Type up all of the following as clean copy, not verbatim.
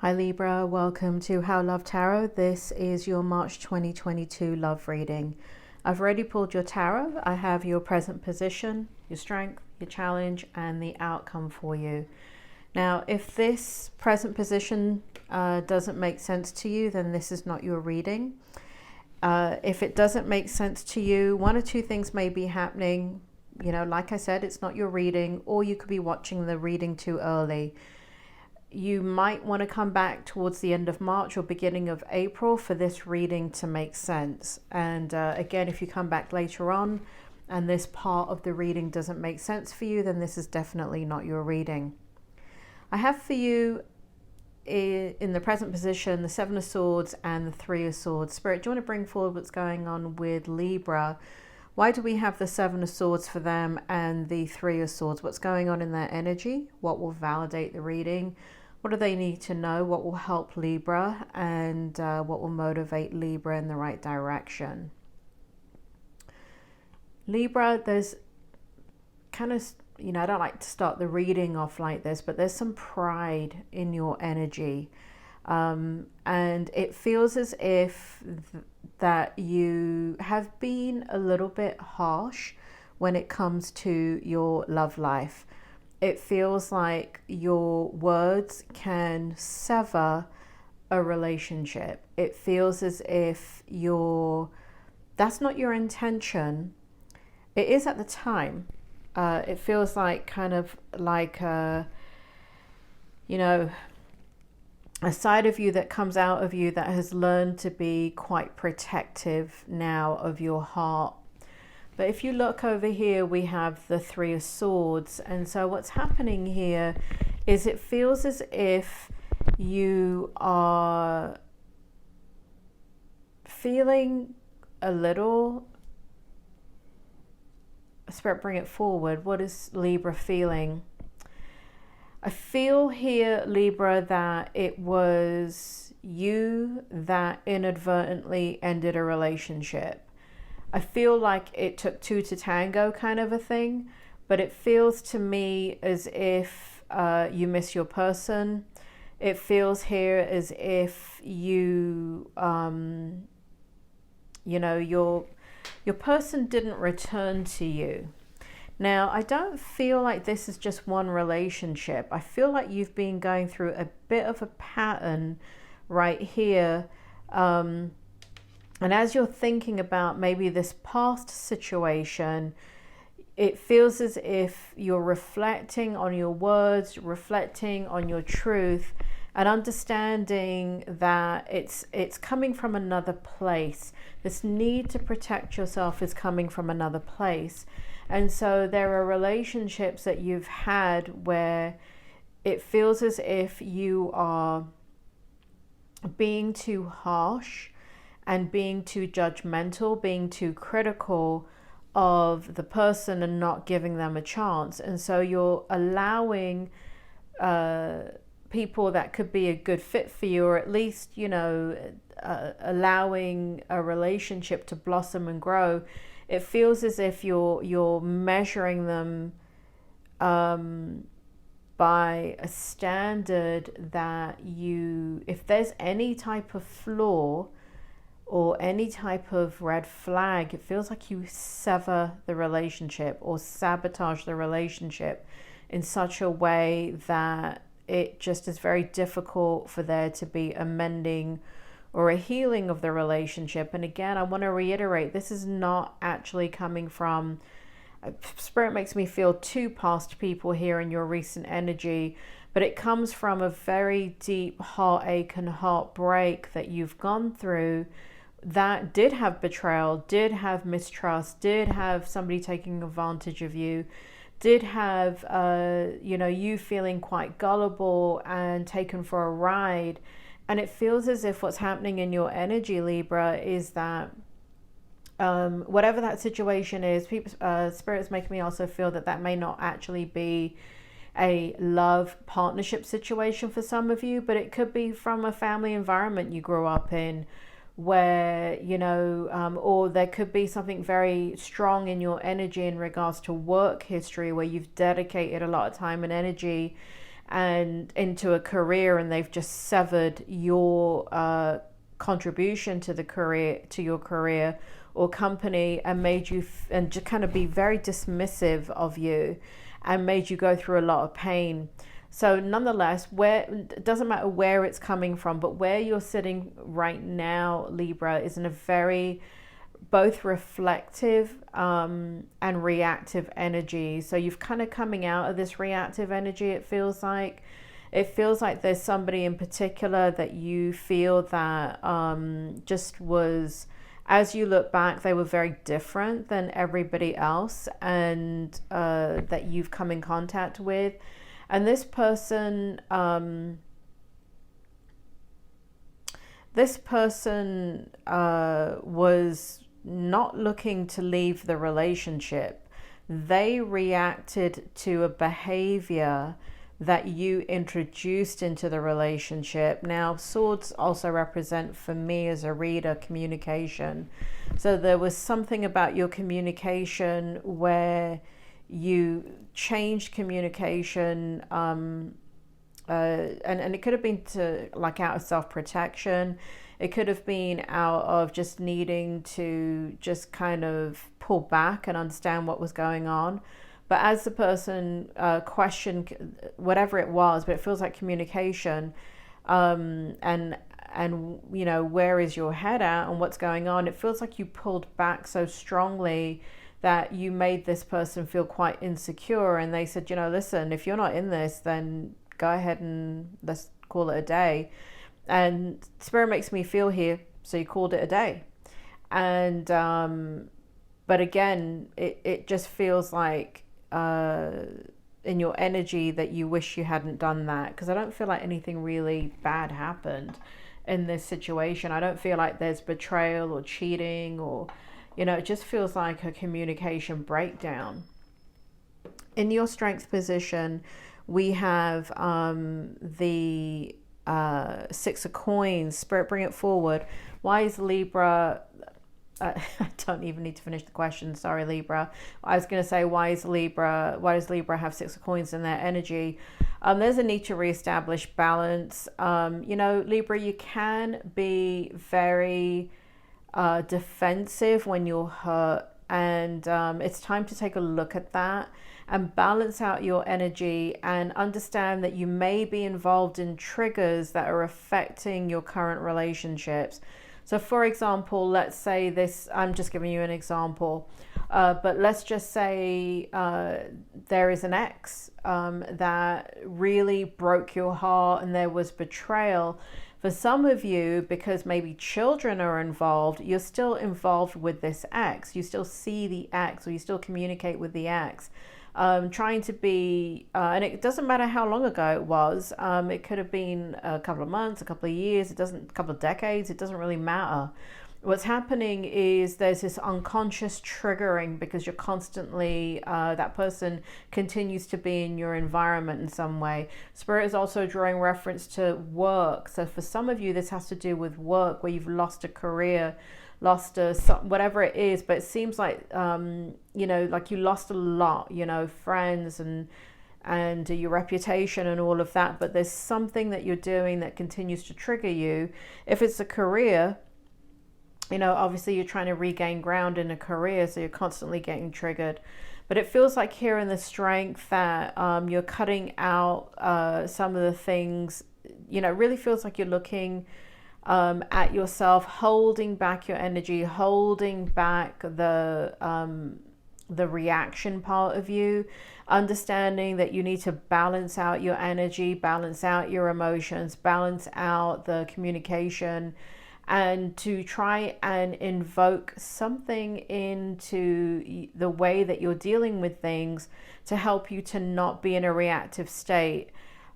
Hi Libra, welcome to How Love Tarot. This is your March 2022 love reading. I've already pulled your tarot. I have your present position, your strength, your challenge, and the outcome for you. Now, if this present position doesn't make sense to you, then this is not your reading. If it doesn't make sense to you, one or two things may be happening. You know, like I said, it's not your reading, or you could be watching the reading too early. You might want to come back towards the end of March or beginning of April for this reading to make sense. And again, if you come back later on and this part of the reading doesn't make sense for you, then this is definitely not your reading. I have for you in the present position the Seven of Swords and the Three of Swords. Spirit, do you want to bring forward what's going on with Libra? Why do we have the Seven of Swords for them and the Three of Swords? What's going on in their energy? What will validate the reading? What do they need to know? What will help Libra? And what will motivate Libra in the right direction? Libra, there's kind of, you know, I don't like to start the reading off like this, but there's some pride in your energy. And it feels as if that you have been a little bit harsh when it comes to your love life. It feels like your words can sever a relationship. It feels as if that's not your intention. It is at the time. It feels like kind of like you know, a side of you that comes out of you that has learned to be quite protective now of your heart. But if you look over here, we have the Three of Swords. And so what's happening here is it feels as if you are feeling a little... Spirit, bring it forward. What is Libra feeling? I feel here, Libra, that it was you that inadvertently ended a relationship. I feel like it took two to tango kind of a thing, but it feels to me as if you miss your person. It feels here as if you, you know, your person didn't return to you. Now, I don't feel like this is just one relationship. I feel like you've been going through a bit of a pattern right here. And as you're thinking about maybe this past situation, it feels as if you're reflecting on your words, reflecting on your truth, and understanding that it's coming from another place. This need to protect yourself is coming from another place. And so there are relationships that you've had where it feels as if you are being too harsh and being too judgmental, being too critical of the person and not giving them a chance. And so you're allowing people that could be a good fit for you, or at least, you know, allowing a relationship to blossom and grow. It feels as if you're measuring them by a standard that if there's any type of flaw or any type of red flag, it feels like you sever the relationship or sabotage the relationship in such a way that it just is very difficult for there to be a mending or a healing of the relationship. And again, I want to reiterate, this is not actually coming from... Spirit makes me feel two past people here in your recent energy, but it comes from a very deep heartache and heartbreak that you've gone through that did have betrayal, did have mistrust, did have somebody taking advantage of you, did have, you know, you feeling quite gullible and taken for a ride. And it feels as if what's happening in your energy, Libra, is that whatever that situation is, Spirit's making me also feel that may not actually be a love partnership situation for some of you, but it could be from a family environment you grew up in, where, you know, or there could be something very strong in your energy in regards to work history where you've dedicated a lot of time and energy and into a career, and they've just severed your contribution to the career, to your career or company, and made you and just kind of be very dismissive of you and made you go through a lot of pain. So nonetheless, it doesn't matter where it's coming from, but where you're sitting right now, Libra, is in a very both reflective and reactive energy. So you've kind of coming out of this reactive energy, it feels like. It feels like there's somebody in particular that you feel that just was, as you look back, they were very different than everybody else, and that you've come in contact with. And this person was not looking to leave the relationship. They reacted to a behavior that you introduced into the relationship. Now, swords also represent, for me as a reader, communication. So there was something about your communication where you changed communication, and it could have been to, like, out of self-protection. It could have been out of just needing to just kind of pull back and understand what was going on. But as the person questioned whatever it was, but it feels like communication, and you know, where is your head at and what's going on, it feels like you pulled back so strongly that you made this person feel quite insecure, and they said, you know, listen, if you're not in this, then go ahead and let's call it a day. And Spirit makes me feel here, so you called it a day. And but again, it just feels like in your energy that you wish you hadn't done that, because I don't feel like anything really bad happened in this situation. I don't feel like there's betrayal or cheating, or, you know, it just feels like a communication breakdown. In your strength position, we have the Six of Coins. Spirit, bring it forward. Why is Libra... I don't even need to finish the question. Sorry, Libra. I was going to say, why does Libra have Six of Coins in their energy? There's a need to reestablish balance. You know, Libra, you can be very defensive when you're hurt, and it's time to take a look at that and balance out your energy and understand that you may be involved in triggers that are affecting your current relationships. So for example, let's say this, I'm just giving you an example, but let's just say there is an ex that really broke your heart and there was betrayal. For some of you, because maybe children are involved, you're still involved with this ex. You still see the ex, or you still communicate with the ex. Trying to be, and it doesn't matter how long ago it was. It could have been a couple of months, a couple of years. A couple of decades. It doesn't really matter. What's happening is there's this unconscious triggering because you're constantly, that person continues to be in your environment in some way. Spirit is also drawing reference to work. So for some of you, this has to do with work, where you've lost a career, lost whatever it is, but it seems like you know, like you lost a lot, you know, friends and your reputation and all of that, but there's something that you're doing that continues to trigger you. If it's a career, you know, obviously you're trying to regain ground in a career, so you're constantly getting triggered. But it feels like here in the strength that you're cutting out some of the things, you know, it really feels like you're looking at yourself, holding back your energy, holding back the reaction part of you, understanding that you need to balance out your energy, balance out your emotions, balance out the communication, and to try and invoke something into the way that you're dealing with things to help you to not be in a reactive state.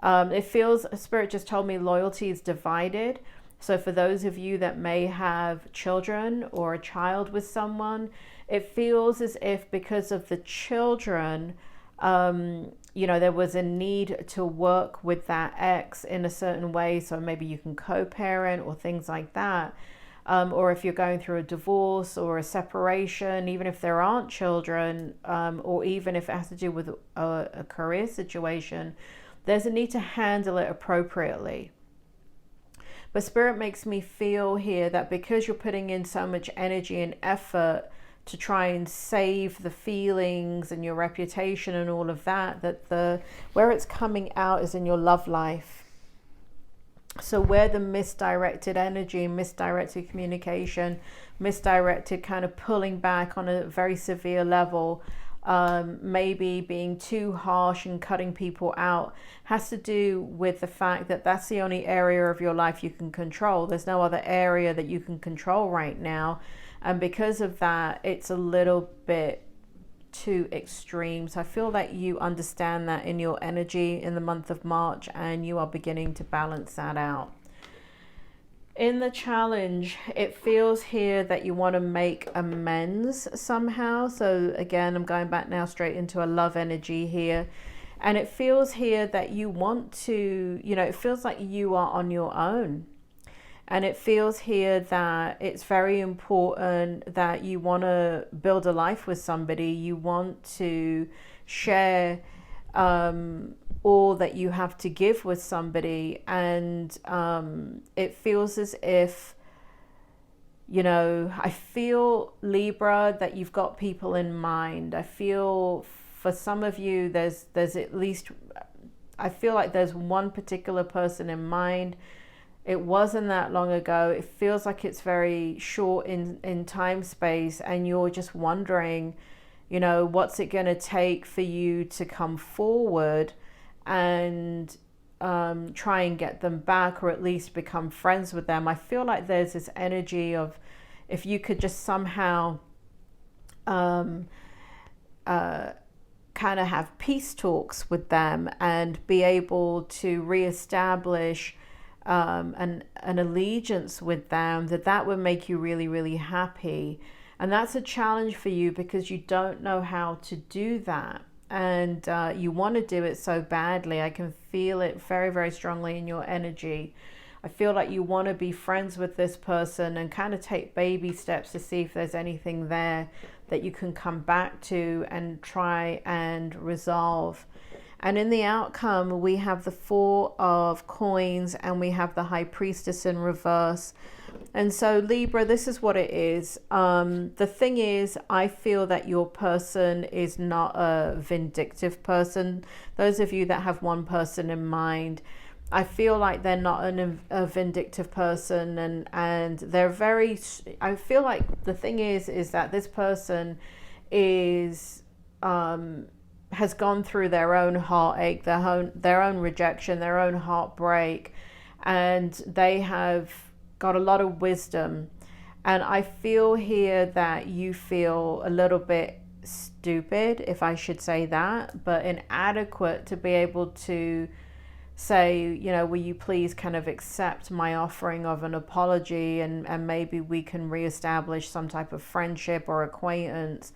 It feels, Spirit just told me, loyalty is divided. So for those of you that may have children or a child with someone, it feels as if because of the children, you know, there was a need to work with that ex in a certain way. So maybe you can co-parent or things like that. Or if you're going through a divorce or a separation, even if there aren't children, or even if it has to do with a career situation, there's a need to handle it appropriately. But Spirit makes me feel here that because you're putting in so much energy and effort to try and save the feelings and your reputation and all of that, that where it's coming out is in your love life. So where the misdirected energy, misdirected communication, misdirected kind of pulling back on a very severe level, maybe being too harsh and cutting people out, has to do with the fact that that's the only area of your life you can control. There's no other area that you can control right now. And because of that, it's a little bit too extreme. So I feel that you understand that in your energy in the month of March, and you are beginning to balance that out. In the challenge, it feels here that you want to make amends somehow. So again, I'm going back now straight into a love energy here. And it feels here that you want to, it feels like you are on your own. And it feels here that it's very important that you want to build a life with somebody. You want to share all that you have to give with somebody. And it feels as if, I feel, Libra, that you've got people in mind. I feel for some of you, there's at least, I feel like there's one particular person in mind. It wasn't that long ago. It feels like it's very short in time space, and you're just wondering, what's it going to take for you to come forward and try and get them back, or at least become friends with them. I feel like there's this energy of, if you could just somehow kind of have peace talks with them and be able to reestablish an allegiance with them, that would make you really, really happy. And that's a challenge for you because you don't know how to do that. And you want to do it so badly. I can feel it very, very strongly in your energy. I feel like you want to be friends with this person and kind of take baby steps to see if there's anything there that you can come back to and try and resolve. And in the outcome, we have the Four of Coins and we have the High Priestess in reverse. And so Libra, this is what it is. The thing is, I feel that your person is not a vindictive person. Those of you that have one person in mind, I feel like they're not a vindictive person, and they're very, I feel like the thing is that this person is, has gone through their own heartache, their own rejection, their own heartbreak, and they have got a lot of wisdom. And I feel here that you feel a little bit stupid, if I should say that, but inadequate to be able to say, will you please kind of accept my offering of an apology, and maybe we can reestablish some type of friendship or acquaintance.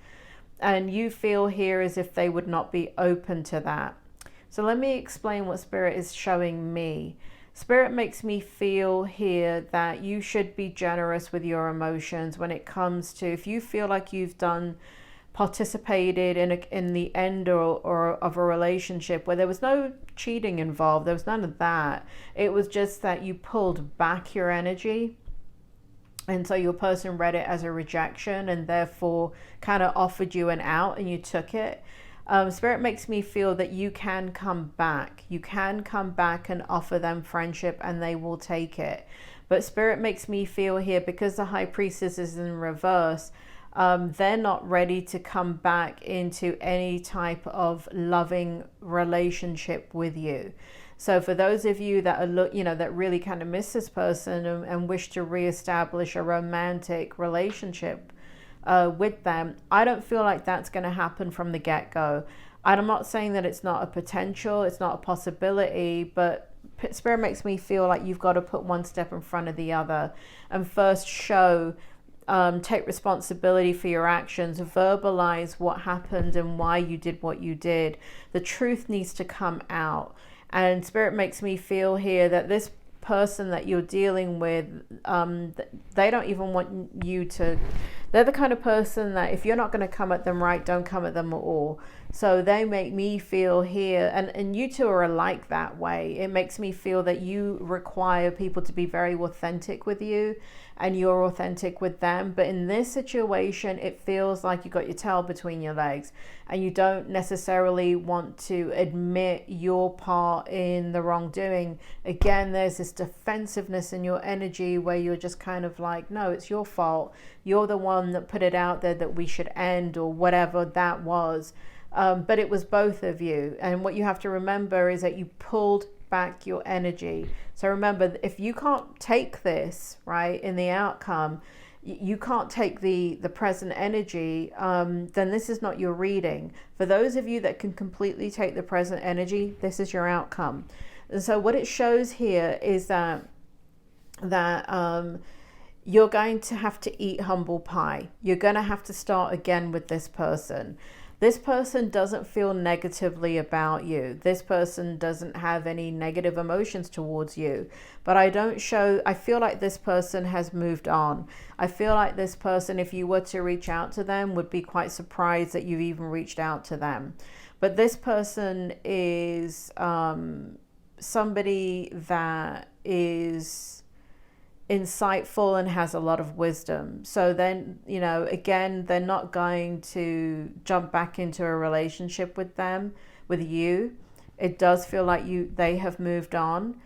And you feel here as if they would not be open to that. So let me explain what Spirit is showing me. Spirit makes me feel here that you should be generous with your emotions when it comes to, if you feel like you've participated in the end or of a relationship where there was no cheating involved, there was none of that. It was just that you pulled back your energy. And so your person read it as a rejection and therefore kind of offered you an out and you took it. Spirit makes me feel that you can come back. You can come back and offer them friendship and they will take it. But Spirit makes me feel here, because the High Priestess is in reverse, they're not ready to come back into any type of loving relationship with you. So for those of you that are, that really kind of miss this person and wish to reestablish a romantic relationship with them, I don't feel like that's going to happen from the get-go. I'm not saying that it's not a potential, it's not a possibility, but Spirit makes me feel like you've got to put one step in front of the other and first take responsibility for your actions, verbalize what happened and why you did what you did. The truth needs to come out. And Spirit makes me feel here that this person that you're dealing with, they don't even want you to, they're the kind of person that if you're not going to come at them right, don't come at them at all. So they make me feel here, and you two are alike that way. It makes me feel that you require people to be very authentic with you and you're authentic with them. But in this situation, it feels like you got your tail between your legs and you don't necessarily want to admit your part in the wrongdoing. Again, there's this defensiveness in your energy where you're just kind of like, no, it's your fault. You're the one that put it out there that we should end, or whatever that was. But it was both of you. And what you have to remember is that you pulled back your energy. So remember, if you can't take this, right, in the outcome, you can't take the present energy, then this is not your reading. For those of you that can completely take the present energy, this is your outcome. And so what it shows here is that you're going to have to eat humble pie. You're going to have to start again with this person. This person doesn't feel negatively about you. This person doesn't have any negative emotions towards you. But I feel like this person has moved on. I feel like this person, if you were to reach out to them, would be quite surprised that you've even reached out to them. But this person is somebody that is insightful and has a lot of wisdom. So then, you know, again, they're not going to jump back into a relationship with you. It does feel like they have moved on,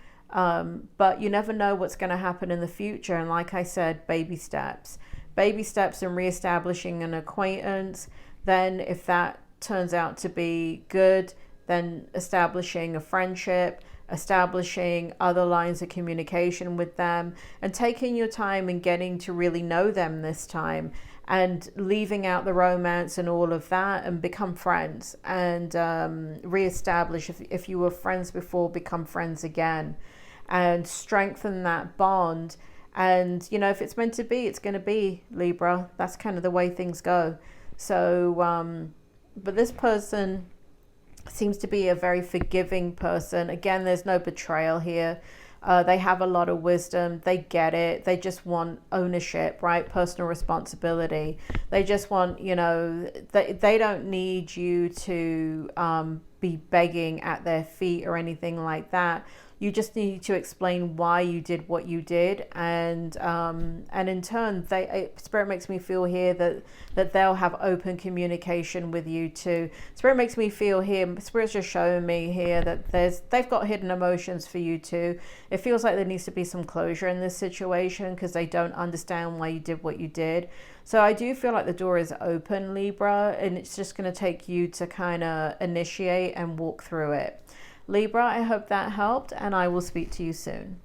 but you never know what's going to happen in the future. And like I said, baby steps in reestablishing an acquaintance. Then if that turns out to be good, then establishing a friendship, establishing other lines of communication with them, and taking your time and getting to really know them this time, and leaving out the romance and all of that, and become friends, and reestablish, if you were friends before, become friends again, and strengthen that bond. And you know, if it's meant to be, it's going to be, Libra. That's kind of the way things go. So but this person seems to be a very forgiving person. Again, there's no betrayal here. They have a lot of wisdom. They get it. They just want ownership, right? Personal responsibility. They just want, you know, they don't need you to be begging at their feet or anything like that. You just need to explain why you did what you did, and in turn, Spirit makes me feel here that they'll have open communication with you too. Spirit makes me feel here. Spirit's just showing me here that they've got hidden emotions for you too. It feels like there needs to be some closure in this situation because they don't understand why you did what you did. So I do feel like the door is open, Libra, and it's just going to take you to kind of initiate and walk through it. Libra, I hope that helped, and I will speak to you soon.